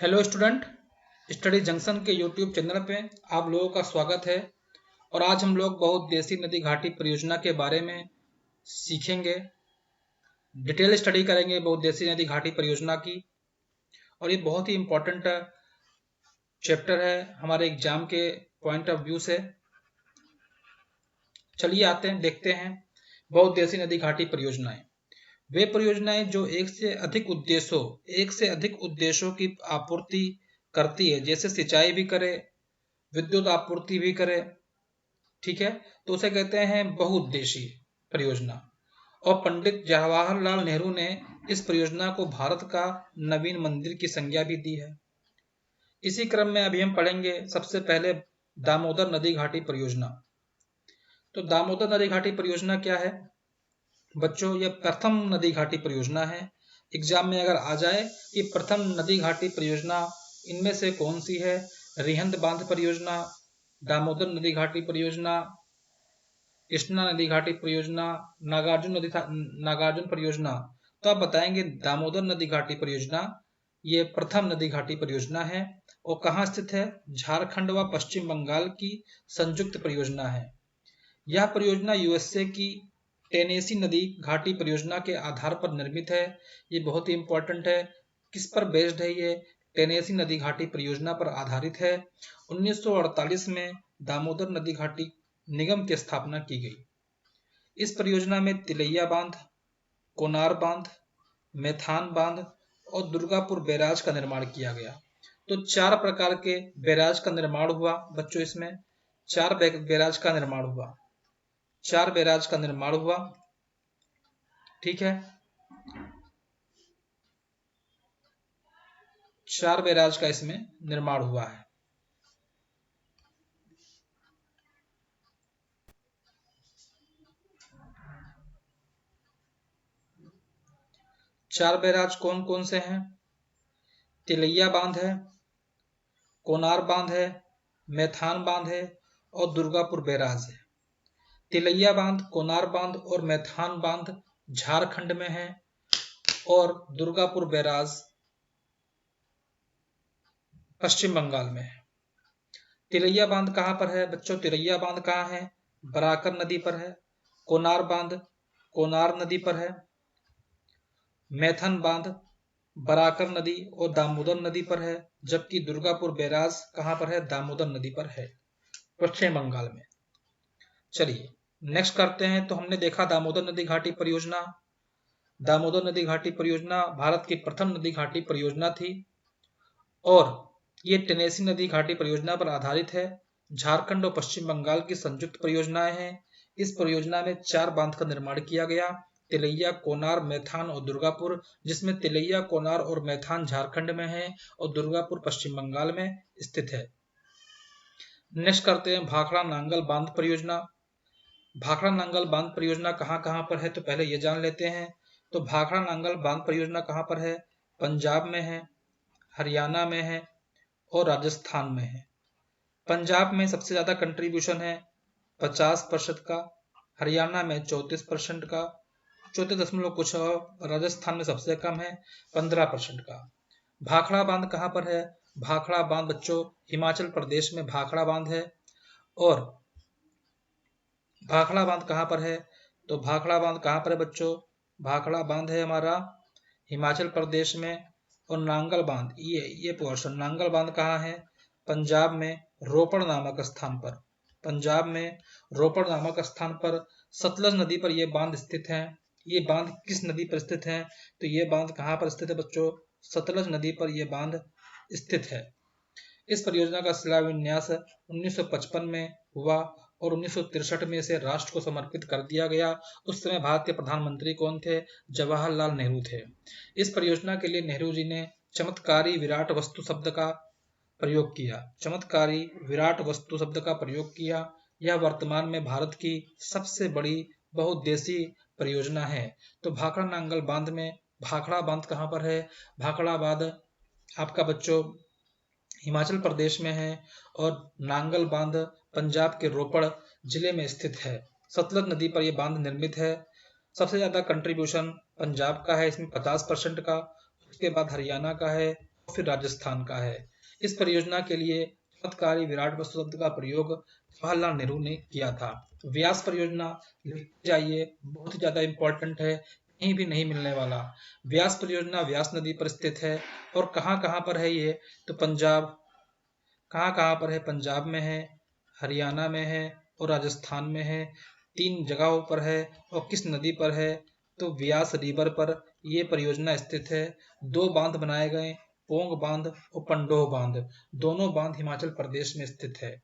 Hello student, study junction के YouTube channel पे आप लोगों का स्वागत है। और आज हम लोग बहुउद्देशीय नदी घाटी परियोजना के बारे में सीखेंगे। डिटेल स्टडी करेंगे बहुउद्देशीय नदी घाटी परियोजना की। और ये बहुत ही इम्पोर्टेंट चैप्टर है हमारे एग्जाम के पॉइंट ऑफ व्यू से। चलिए आते हैं, देखते हैं बहुउद्देशीय नदी घाटी परियोजनाएं। वे परियोजनाएं जो एक से अधिक उद्देश्यों की आपूर्ति करती है, जैसे सिंचाई भी करे, विद्युत आपूर्ति भी करे, ठीक है, तो उसे कहते हैं बहुउद्देशीय परियोजना। और पंडित जवाहरलाल नेहरू ने इस परियोजना को भारत का नवीन मंदिर की संज्ञा भी दी है। इसी क्रम में अभी हम पढ़ेंगे सबसे पहले दामोदर नदी घाटी परियोजना। तो दामोदर नदी घाटी परियोजना क्या है बच्चों? यह प्रथम नदी घाटी परियोजना है। एग्जाम में अगर आ जाए कि प्रथम नदी घाटी परियोजना इनमें से कौन सी है, रिहंद बांध परियोजना, दामोदर नदी घाटी परियोजना, कृष्णा नदी घाटी परियोजना, नागार्जुन परियोजना, तो आप बताएंगे दामोदर नदी घाटी परियोजना ये प्रथम नदी घाटी परियोजना है। और कहाँ स्थित है? झारखंड व पश्चिम बंगाल की संयुक्त परियोजना है। यह परियोजना यूएसए की टेनेसी नदी घाटी परियोजना के आधार पर निर्मित है। ये बहुत ही इंपॉर्टेंट है। किस पर बेस्ड है? ये टेनेसी नदी घाटी परियोजना पर आधारित है। 1948 में दामोदर नदी घाटी निगम की स्थापना की गई। इस परियोजना में तिलैया बांध, कोनार बांध, मेथान बांध और दुर्गापुर बैराज का निर्माण किया गया। तो 4 प्रकार के बैराज का निर्माण हुआ बच्चों। इसमें 4 बैराज का निर्माण हुआ, 4 बैराज का निर्माण हुआ, ठीक है। 4 बैराज का इसमें निर्माण हुआ है। चार बैराज कौन कौन से हैं? तिलैया बांध है, कोनार बांध है, मेथान बांध है और दुर्गापुर बैराज है। तिलैया बांध, कोनार बांध और मेथान बांध झारखंड में है और दुर्गापुर बैराज पश्चिम बंगाल में है। तिलैया बांध कहां पर है बच्चों? तिलैया बांध कहां है? बराकर नदी पर है। कोनार बांध कोनार नदी पर है। मैथन बांध बराकर नदी और दामोदर नदी पर है। जबकि दुर्गापुर बैराज कहां पर है? दामोदर नदी पर है, पश्चिम बंगाल में। चलिए नेक्स्ट करते हैं। तो हमने देखा दामोदर नदी घाटी परियोजना। दामोदर नदी घाटी परियोजना भारत की प्रथम नदी घाटी परियोजना थी और ये टेनेसी नदी घाटी परियोजना पर आधारित है। झारखंड और पश्चिम बंगाल की संयुक्त परियोजनाएं हैं। इस परियोजना में 4 बांध का निर्माण किया गया, तिलैया, कोनार, मेथान और दुर्गापुर, जिसमें तिलैया, कोनार और मेथान झारखंड में है और दुर्गापुर पश्चिम बंगाल में स्थित है। नेक्स्ट करते हैं भाखड़ा नांगल बांध परियोजना। भाखड़ा नांगल बांध परियोजना कहां कहां पर है? तो पहले ये जान लेते हैं। तो भाखड़ा नांगल बांध परियोजना कहां पर है? पंजाब में है, हरियाणा में है और राजस्थान में है। पंजाब में सबसे ज्यादा कंट्रीब्यूशन है 50% का, हरियाणा में 34% का, 34 कुछ, और राजस्थान में सबसे कम है 15% का। भाखड़ा बांध कहां पर है? भाखड़ा बांध बच्चों हिमाचल प्रदेश में भाखड़ा बांध है। और भाखड़ा बांध कहां पर है? तो भाखड़ा बांध कहां पर है बच्चों? भाखड़ा बांध है हमारा हिमाचल प्रदेश में। और नांगल बांध, ये पोर्शन नांगल बांध कहाँ है? पंजाब में रोपड़ नामक स्थान पर। पंजाब में रोपड़ नामक स्थान पर सतलज नदी पर यह बांध स्थित है। ये बांध किस नदी पर स्थित है? तो ये बांध कहाँ पर स्थित है बच्चों? सतलज नदी पर यह बांध स्थित है। इस परियोजना का शिलान्यास 1955 में हुआ और 1963 में इसे राष्ट्र को समर्पित कर दिया गया। उस समय भारत के प्रधानमंत्री कौन थे? जवाहरलाल नेहरू थे। इस परियोजना के लिए नेहरू जी ने चमत्कारी विराट वस्तु शब्द का प्रयोग किया। चमत्कारी विराट वस्तु शब्द का प्रयोग किया। यह वर्तमान में भारत की सबसे बड़ी बहुउद्देशीय परियोजना है। तो भाखड़ा नांगल बांध में भाखड़ा बांध कहाँ पर है? भाखड़ा बांध आपका बच्चों हिमाचल प्रदेश में है और नांगल बांध पंजाब के रोपड़ जिले में स्थित है। सतलज नदी पर यह बांध निर्मित है। सबसे ज्यादा कंट्रीब्यूशन पंजाब का है, इसमें 50% का। उसके बाद हरियाणा का है और फिर राजस्थान का है। इस परियोजना के लिए चमत्कारी विराट वस्तु शब्द का प्रयोग जवाहरलाल नेहरू ने किया था। व्यास परियोजना लिखते जाइए, बहुत ही ज्यादा इंपॉर्टेंट है, कहीं भी नहीं मिलने वाला। व्यास परियोजना व्यास नदी पर स्थित है और कहाँ कहाँ पर है ये, तो पंजाब, कहाँ कहाँ पर है, पंजाब में है, हरियाणा में है और राजस्थान में है। 3 जगहों पर है और किस नदी पर है, तो व्यास रिवर पर ये परियोजना स्थित है। 2 बांध बनाए गए, पोंग बांध और पंडोह बांध, दोनों बांध हिमाचल प्रदेश में स्थित है।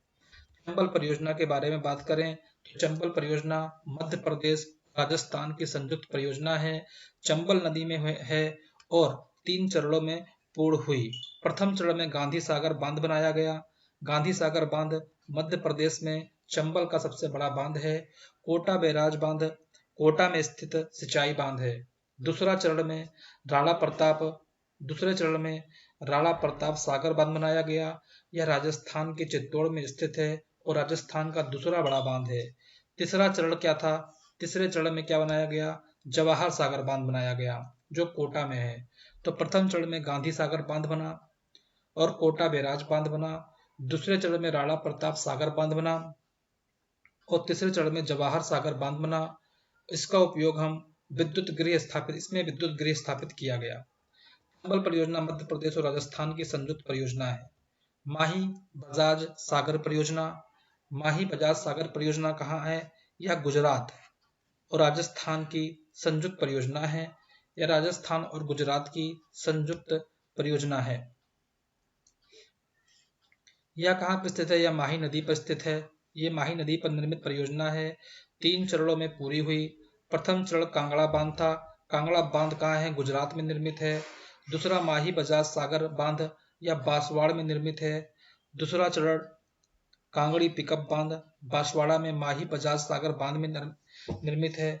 चंबल परियोजना के बारे में बात करें तो चंबल परियोजना मध्य प्रदेश राजस्थान की संयुक्त परियोजना है। चंबल नदी में है और 3 चरणों में पूर्ण हुई। प्रथम चरण में गांधी सागर बांध बनाया गया। गांधी सागर बांध मध्य प्रदेश में चंबल का सबसे बड़ा बांध है। कोटा बैराज बांध कोटा में स्थित सिंचाई बांध है। दूसरा चरण में राणा प्रताप दूसरे चरण में राणा प्रताप सागर बांध बनाया गया। यह राजस्थान के चित्तौड़ में स्थित है और राजस्थान का दूसरा बड़ा बांध है। तीसरा चरण क्या था, तीसरे चरण में क्या बनाया गया, जवाहर सागर बांध बनाया गया जो कोटा में है। तो प्रथम चरण में गांधी सागर बांध बना और कोटा बैराज बांध बना। दूसरे चरण में राणा प्रताप सागर बांध बना और तीसरे चरण में जवाहर सागर बांध बना। इसका उपयोग हम इसमें विद्युत गृह स्थापित किया गया। चंबल परियोजना मध्य प्रदेश और राजस्थान की संयुक्त परियोजना है। माही बजाज सागर परियोजना, माही बजाज सागर परियोजना कहाँ है, यह गुजरात और राजस्थान की संयुक्त परियोजना है। यह राजस्थान और गुजरात की संयुक्त परियोजना है। यह कहाँ पर स्थित है, यह माही नदी पर स्थित है। ये माही नदी पर निर्मित परियोजना है। 3 चरणों में पूरी हुई। प्रथम चरण कांगड़ा बांध था। कांगड़ा बांध कहाँ है, गुजरात में निर्मित है। दूसरा माही बजाज सागर बांध यह बांसवाड़ा में निर्मित है। दूसरा चरण कांगड़ी पिकअप बांध बांसवाड़ा में माही बजाज सागर बांध में निर्मित है।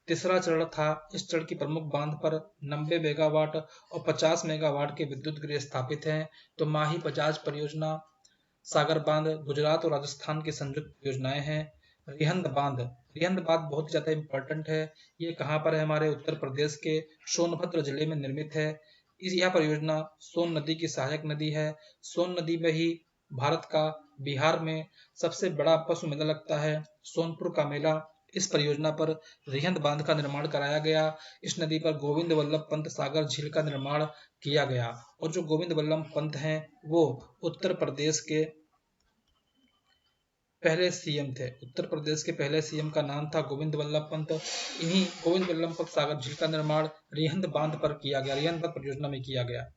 तीसरा चरण था, इस चरण की प्रमुख बांध पर 90 मेगावाट और 50 मेगावाट के विद्युत गृह स्थापित हैं। तो माही बजाज परियोजना सागर बांध गुजरात और राजस्थान की संयुक्त परियोजनाएं हैं। रिहंद बांध बहुत ज्यादा इंपॉर्टेंट है। ये कहाँ पर है, हमारे उत्तर प्रदेश के सोनभद्र जिले में निर्मित है। यह परियोजना सोन नदी की सहायक नदी है। सोन नदी में ही भारत का बिहार में सबसे बड़ा पशु मेला लगता है, सोनपुर का मेला। इस परियोजना पर रिहंद बांध का निर्माण कराया गया। इस नदी पर गोविंद वल्लभ पंत सागर झील का निर्माण किया गया और जो गोविंद वल्लभ पंत हैं वो उत्तर प्रदेश के पहले सीएम थे। उत्तर प्रदेश के पहले सीएम का नाम था गोविंद वल्लभ पंत। इन्हीं गोविंद वल्लभ पंत सागर झील का निर्माण रिहंद बांध पर किया गया, रिहंद बांध परियोजना में किया गया।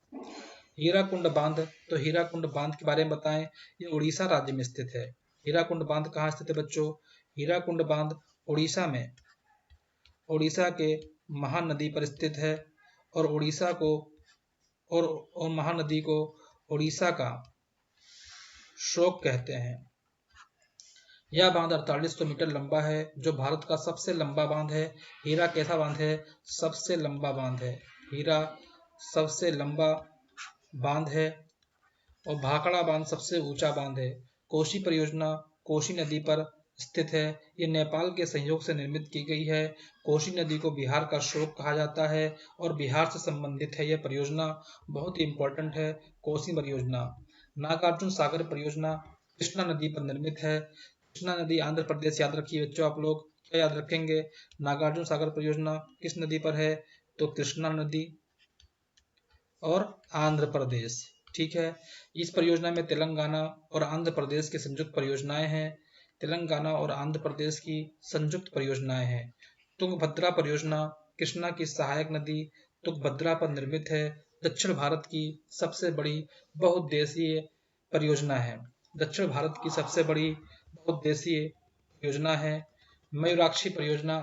हीराकुंड बांध, तो हीराकुंड बांध के बारे में बताएं, ये उड़ीसा राज्य में स्थित है। हीराकुंड बांध कहाँ स्थित है बच्चों, हीराकुंड बांध उड़ीसा में, उड़ीसा के महानदी पर स्थित है और उड़ीसा को और महानदी को उड़ीसा का शोक कहते हैं। यह बांध 4800 मीटर लंबा है जो भारत का सबसे लंबा बांध है। हीरा कैसा बांध है, सबसे लंबा बांध है। हीरा सबसे लंबा बांध है और भाखड़ा बांध सबसे ऊंचा बांध है। कोसी परियोजना कोसी नदी पर स्थित है। ये नेपाल के सहयोग से निर्मित की गई है। कोसी नदी को बिहार का शोक कहा जाता है और बिहार से संबंधित है। यह परियोजना बहुत ही इंपॉर्टेंट है, कोसी परियोजना। नागार्जुन सागर परियोजना कृष्णा नदी पर निर्मित है। कृष्णा नदी आंध्र प्रदेश, याद रखिए बच्चों, आप लोग क्या याद रखेंगे, नागार्जुन सागर परियोजना किस नदी पर है, तो कृष्णा नदी और आंध्र प्रदेश। ठीक है, इस परियोजना में तेलंगाना और आंध्र प्रदेश की संयुक्त परियोजनाएं हैं। तेलंगाना और आंध्र प्रदेश की संयुक्त परियोजनाएं हैं। तुंगभद्रा परियोजना कृष्णा की सहायक नदी तुंगभद्रा पर निर्मित है। दक्षिण भारत की सबसे बड़ी बहुउद्देशीय परियोजना है। दक्षिण भारत की सबसे बड़ी बहुउद्देशीय योजना है। मयूराक्षी परियोजना,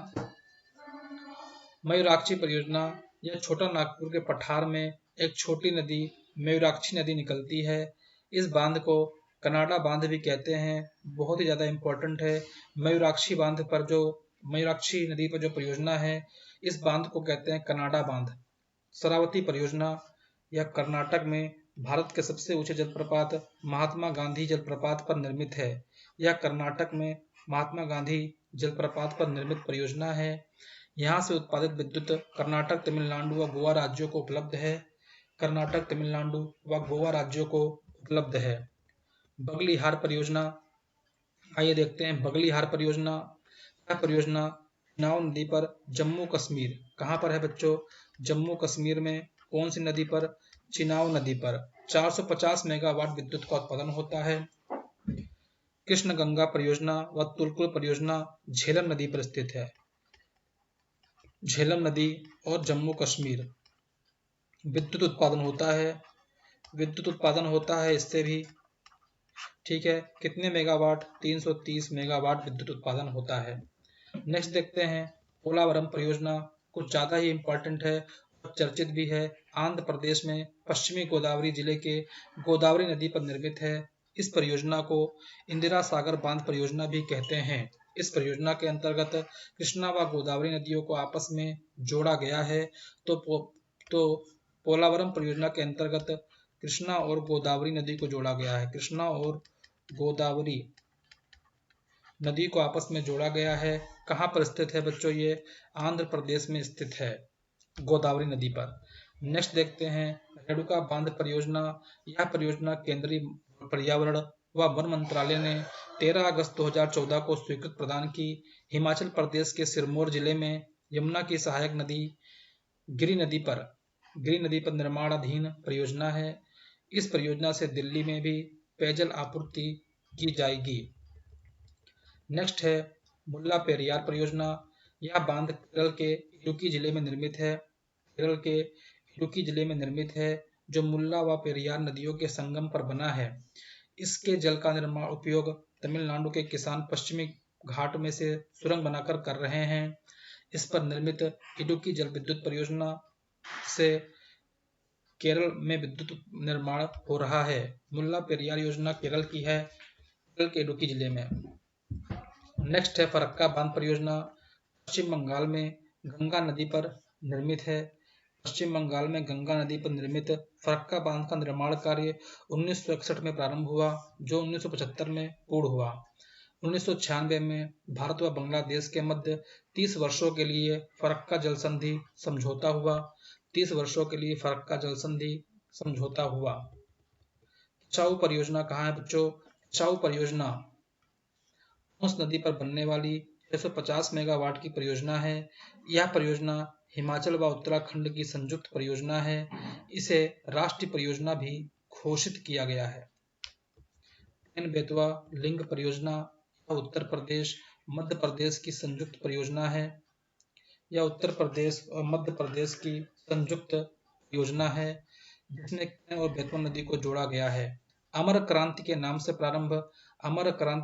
मयूराक्षी परियोजना यह छोटा नागपुर के पठार में एक छोटी नदी मयूराक्षी नदी निकलती है। इस बांध को कनाडा बांध भी कहते हैं, बहुत ही ज्यादा इंपॉर्टेंट है। मयूराक्षी बांध पर जो मयूराक्षी नदी पर जो परियोजना है, इस बांध को कहते हैं कनाडा बांध। शरावती परियोजना यह कर्नाटक में भारत के सबसे ऊंचे जलप्रपात महात्मा गांधी जलप्रपात पर निर्मित है। यह कर्नाटक में महात्मा गांधी जलप्रपात पर निर्मित परियोजना है। यहाँ से उत्पादित विद्युत कर्नाटक, तमिलनाडु व गोवा राज्यों को उपलब्ध है। कर्नाटक, तमिलनाडु व गोवा राज्यों को उपलब्ध है। बगलिहार परियोजना, आइए देखते हैं बगलिहार परियोजना। यह परियोजना चिनाब नदी पर जम्मू कश्मीर, कहाँ पर है बच्चों? जम्मू कश्मीर में कौन सी नदी पर? चिनाब नदी पर 450 मेगावाट विद्युत का उत्पादन होता है। कृष्ण गंगा परियोजना व तुलकुल परियोजना झेलम नदी पर स्थित है। झेलम नदी और जम्मू कश्मीर विद्युत उत्पादन होता है, विद्युत उत्पादन होता है इससे भी, ठीक है। कितने मेगावाट? 330 मेगावाट विद्युत उत्पादन होता है। नेक्स्ट देखते हैं पोलावरम परियोजना, कुछ ज्यादा ही इंपॉर्टेंट है और चर्चित भी है। आंध्र प्रदेश में पश्चिमी गोदावरी जिले के गोदावरी नदी पर निर्मित है। इस परियोजना को इंदिरा सागर बांध परियोजना भी कहते हैं। इस परियोजना के अंतर्गत कृष्णा व गोदावरी नदियों को आपस में जोड़ा गया है। तो पोलावरम परियोजना के अंतर्गत कृष्णा और गोदावरी नदी को जोड़ा गया है। कृष्णा और गोदावरी नदी को आपस में जोड़ा गया है। कहाँ पर स्थित है बच्चों? ये आंध्र प्रदेश में स्थित है, गोदावरी नदी पर। नेक्स्ट देखते हैं रेणुका बांध परियोजना। यह परियोजना केंद्रीय पर्यावरण व वन मंत्रालय ने 13 अगस्त 2014 को स्वीकृति प्रदान की। हिमाचल प्रदेश के सिरमौर जिले में यमुना की सहायक नदी गिरि नदी पर निर्माणाधीन परियोजना है। इस परियोजना से दिल्ली में भी पेयजल आपूर्ति की जाएगी। नेक्स्ट है मुल्ला पेरियार परियोजना। यह बांध केरल के इडुक्की जिले में निर्मित है। केरल के इडुक्की जिले में निर्मित है, जो मुल्ला व पेरियार नदियों के संगम पर बना है। इसके जल का निर्माण उपयोग तमिलनाडु के किसान पश्चिमी घाट में से सुरंग बनाकर कर रहे हैं। इस पर निर्मित इडुक्की जल विद्युत परियोजना से केरल में विद्युत निर्माण हो रहा है। मुल्ला पेरियार योजना केरल की है, केरल के इडुक्की जिले में। नेक्स्ट है फरक्का बांध परियोजना। पश्चिम बंगाल में गंगा नदी पर निर्मित है। पश्चिम बंगाल में गंगा नदी पर निर्मित फरक्का बांध का निर्माण कार्य 1961 में प्रारंभ हुआ, जो 1975 में पूर्ण हुआ। 1996 में भारत व बांग्लादेश के मध्य 30 वर्षों के लिए फरक्का जल संधि समझौता हुआ। 30 वर्षों के लिए फरक्का जल संधि समझौता हुआ। किचाऊ परियोजना कहाँ है बच्चों? किचाऊ परियोजना उस नदी पर बनने वाली 650 मेगावाट की परियोजना है। यह परियोजना हिमाचल व उत्तराखंड की संयुक्त परियोजना है। इसे राष्ट्रीय परियोजना भी घोषित किया गया है। केन-बेतवा लिंक परियोजना उत्तर प्रदेश मध्य प्रदेश की संयुक्त परियोजना है। यह उत्तर प्रदेश और मध्य प्रदेश की संयुक्त योजना है, जिसमें केन और बेतवा नदी को जोड़ा गया है। अमर क्रांति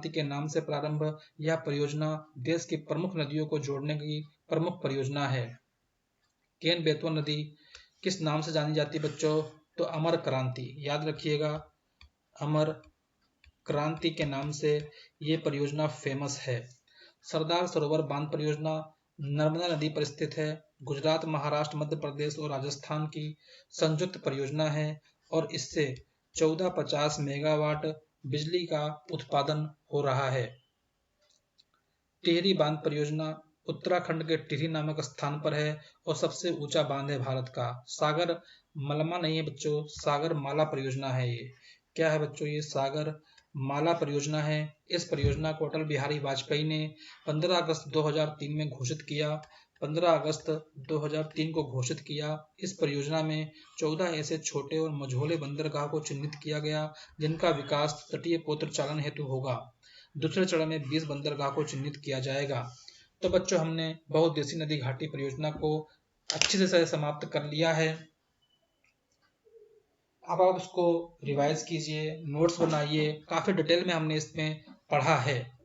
के नाम से प्रारंभ यह परियोजना देश की प्रमुख नदियों को जोड़ने की प्रमुख परियोजना है। केन बेतवा नदी किस नाम से जानी जाती है बच्चों? तो अमर क्रांति, याद रखिएगा, अमर क्रांति के नाम से ये परियोजना फेमस है। सरदार सरोवर बांध परियोजना नर्मदा नदी पर स्थित है। गुजरात, महाराष्ट्र, मध्य प्रदेश और राजस्थान की संयुक्त परियोजना है और इससे 1450 मेगावाट बिजली का उत्पादन हो रहा है। टिहरी बांध परियोजना उत्तराखंड के टिहरी नामक स्थान पर है और सबसे ऊंचा बांध है भारत का। सागर मलमा नहीं है बच्चों, सागर माला परियोजना है। ये क्या है बच्चों? ये सागर माला परियोजना है। इस परियोजना को अटल बिहारी वाजपेयी ने 15 अगस्त 2003 में घोषित किया। 15 अगस्त 2003 को घोषित किया। इस परियोजना में 14 ऐसे छोटे और मझोले बंदरगाह को चिन्हित किया गया जिनका विकास तटीय पोत्र चालन हेतु होगा। दूसरे चरण में 20 बंदरगाह को चिन्हित किया जाएगा। तो बच्चों, हमने बहुउद्देशीय नदी घाटी परियोजना को अच्छे से समाप्त कर लिया है। अब आप उसको रिवाइज कीजिए, नोट्स बनाइए। काफी डिटेल में हमने इसमें पढ़ा है।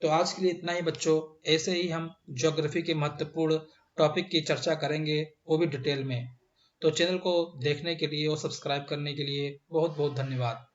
तो आज के लिए इतना ही बच्चों। ऐसे ही हम ज्योग्राफी के महत्वपूर्ण टॉपिक की चर्चा करेंगे, वो भी डिटेल में। तो चैनल को देखने के लिए और सब्सक्राइब करने के लिए बहुत बहुत धन्यवाद।